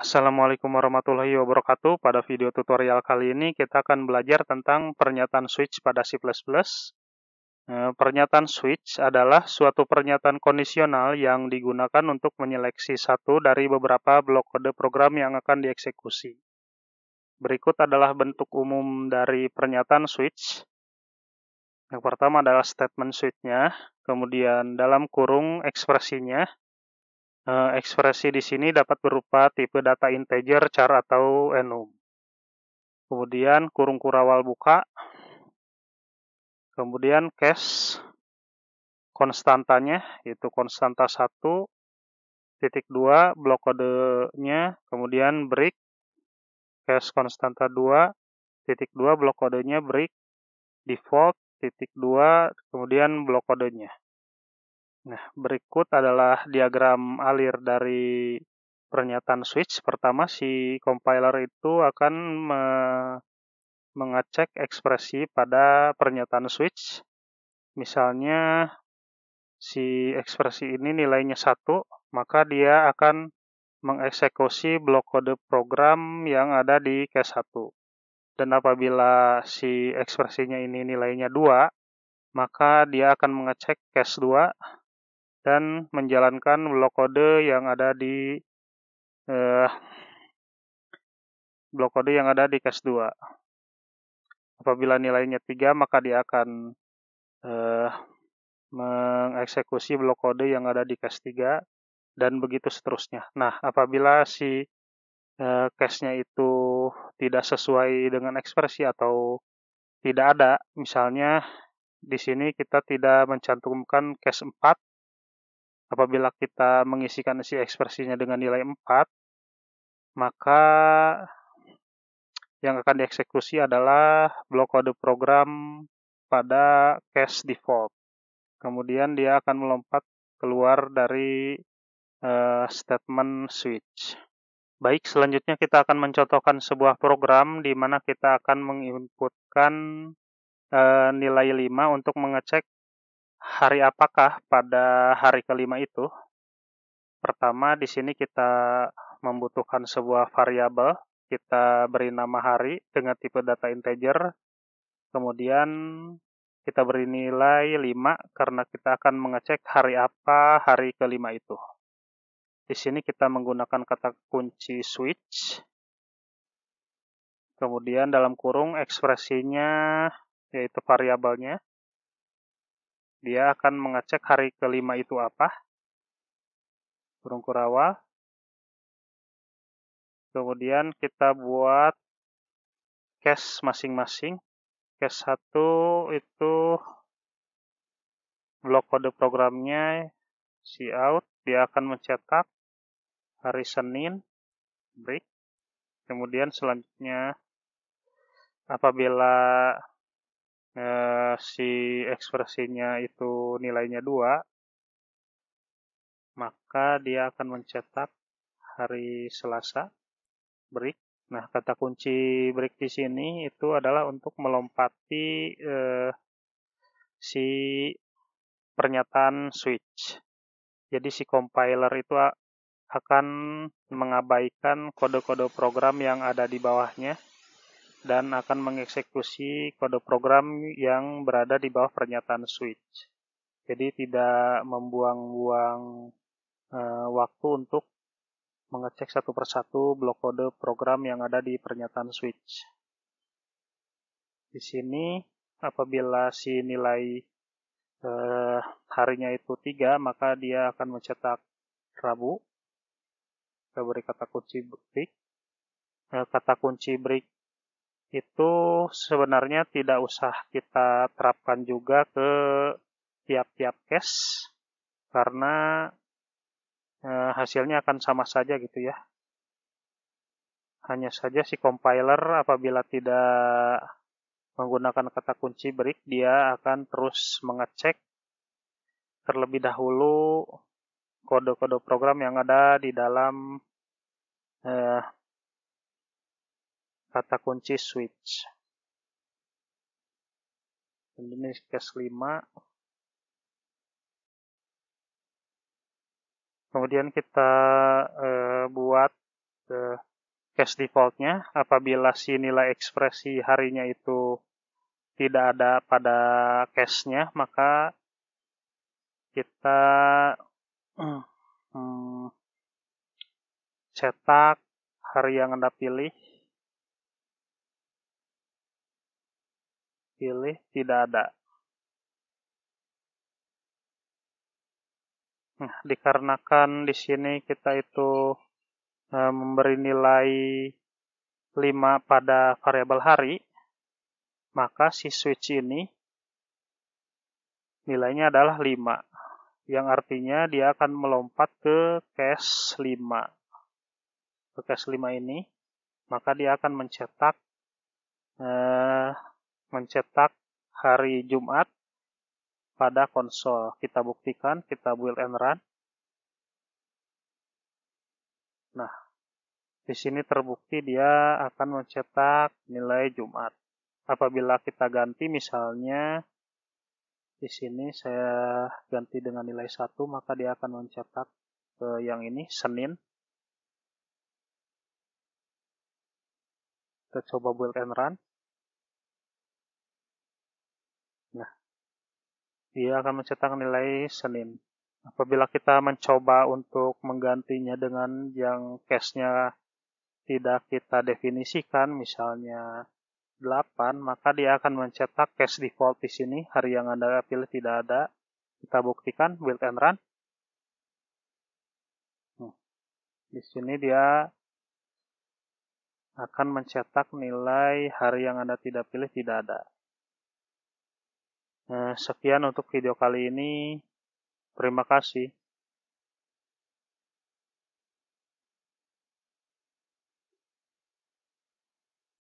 Assalamualaikum warahmatullahi wabarakatuh. Pada video tutorial kali ini kita akan belajar tentang pernyataan switch pada C++. Pernyataan switch adalah suatu pernyataan kondisional yang digunakan untuk menyeleksi satu dari beberapa blok kode program yang akan dieksekusi. Berikut adalah bentuk umum dari pernyataan switch. Yang pertama adalah statement switch-nya, kemudian dalam kurung ekspresinya. Ekspresi di sini dapat berupa tipe data integer, char, atau enum. Kemudian kurung kurawal buka. Kemudian cache konstantanya, yaitu konstanta 1.2 blok kodenya. Kemudian break, cache konstanta 2.2 blok kodenya break, default, .2, kemudian blok kodenya. Nah, berikut adalah diagram alir dari pernyataan switch. Pertama, si compiler itu akan mengecek ekspresi pada pernyataan switch. Misalnya, si ekspresi ini nilainya 1, maka dia akan mengeksekusi blok kode program yang ada di cache 1. Dan apabila si ekspresinya ini nilainya 2, maka dia akan mengecek cache 2 dan menjalankan blok kode yang ada di cache 2. Apabila nilainya 3, maka dia akan mengeksekusi blok kode yang ada di cache 3 dan begitu seterusnya. Nah, apabila si cache-nya itu tidak sesuai dengan ekspresi atau tidak ada, misalnya di sini kita tidak mencantumkan cache 4. Apabila kita mengisikan isi ekspresinya dengan nilai 4, maka yang akan dieksekusi adalah blok kode program pada cache default. Kemudian dia akan melompat keluar dari statement switch. Baik, selanjutnya kita akan mencontohkan sebuah program di mana kita akan menginputkan nilai 5 untuk mengecek hari apakah pada hari kelima itu. Pertama, di sini kita membutuhkan sebuah variabel. Kita beri nama hari dengan tipe data integer. Kemudian kita beri nilai 5 karena kita akan mengecek hari apa hari kelima itu. Di sini kita menggunakan kata kunci switch. Kemudian dalam kurung ekspresinya yaitu variabelnya. Dia akan mengecek hari kelima itu apa. Kurung kurawal. Kemudian kita buat cache masing-masing. Cache 1 itu blok kode programnya cout. Dia akan mencetak hari Senin, break. Kemudian selanjutnya apabila si ekspresinya itu nilainya 2, maka dia akan mencetak hari Selasa, break. Nah, kata kunci break di sini itu adalah untuk melompati si pernyataan switch. Jadi si compiler itu akan mengabaikan kode-kode program yang ada di bawahnya dan akan mengeksekusi kode program yang berada di bawah pernyataan switch. Jadi tidak membuang-buang waktu untuk mengecek satu persatu blok kode program yang ada di pernyataan switch. Di sini apabila si nilai harinya itu 3, maka dia akan mencetak Rabu. Kita beri kata kunci break. Kata kunci break itu sebenarnya tidak usah kita terapkan juga ke tiap-tiap cache karena hasilnya akan sama saja gitu ya. Hanya saja si compiler apabila tidak menggunakan kata kunci break, dia akan terus mengecek terlebih dahulu kode-kode program yang ada di dalam kata kunci switch. Ini cache 5. Kemudian kita buat cache defaultnya. Apabila si nilai ekspresi harinya itu tidak ada pada cache-nya, maka kita cetak hari yang Anda pilih tidak ada. Nah, dikarenakan di sini kita itu memberi nilai 5 pada variabel hari, maka si switch ini nilainya adalah 5, yang artinya dia akan melompat ke cache 5. Ke cache 5 ini, maka dia akan mencetak hari Jumat pada konsol. Kita buktikan, kita build and run. Nah, di sini terbukti dia akan mencetak nilai Jumat. Apabila kita ganti, misalnya di sini saya ganti dengan nilai 1, maka dia akan mencetak yang ini, Senin. Kita coba build and run. Nah, dia akan mencetak nilai Senin. Apabila kita mencoba untuk menggantinya dengan yang cache-nya tidak kita definisikan, misalnya 8, maka dia akan mencetak cache default di sini, hari yang Anda pilih tidak ada. Kita buktikan, build and run. Di sini dia akan mencetak nilai hari yang Anda tidak pilih tidak ada. Sekian untuk video kali ini. Terima kasih.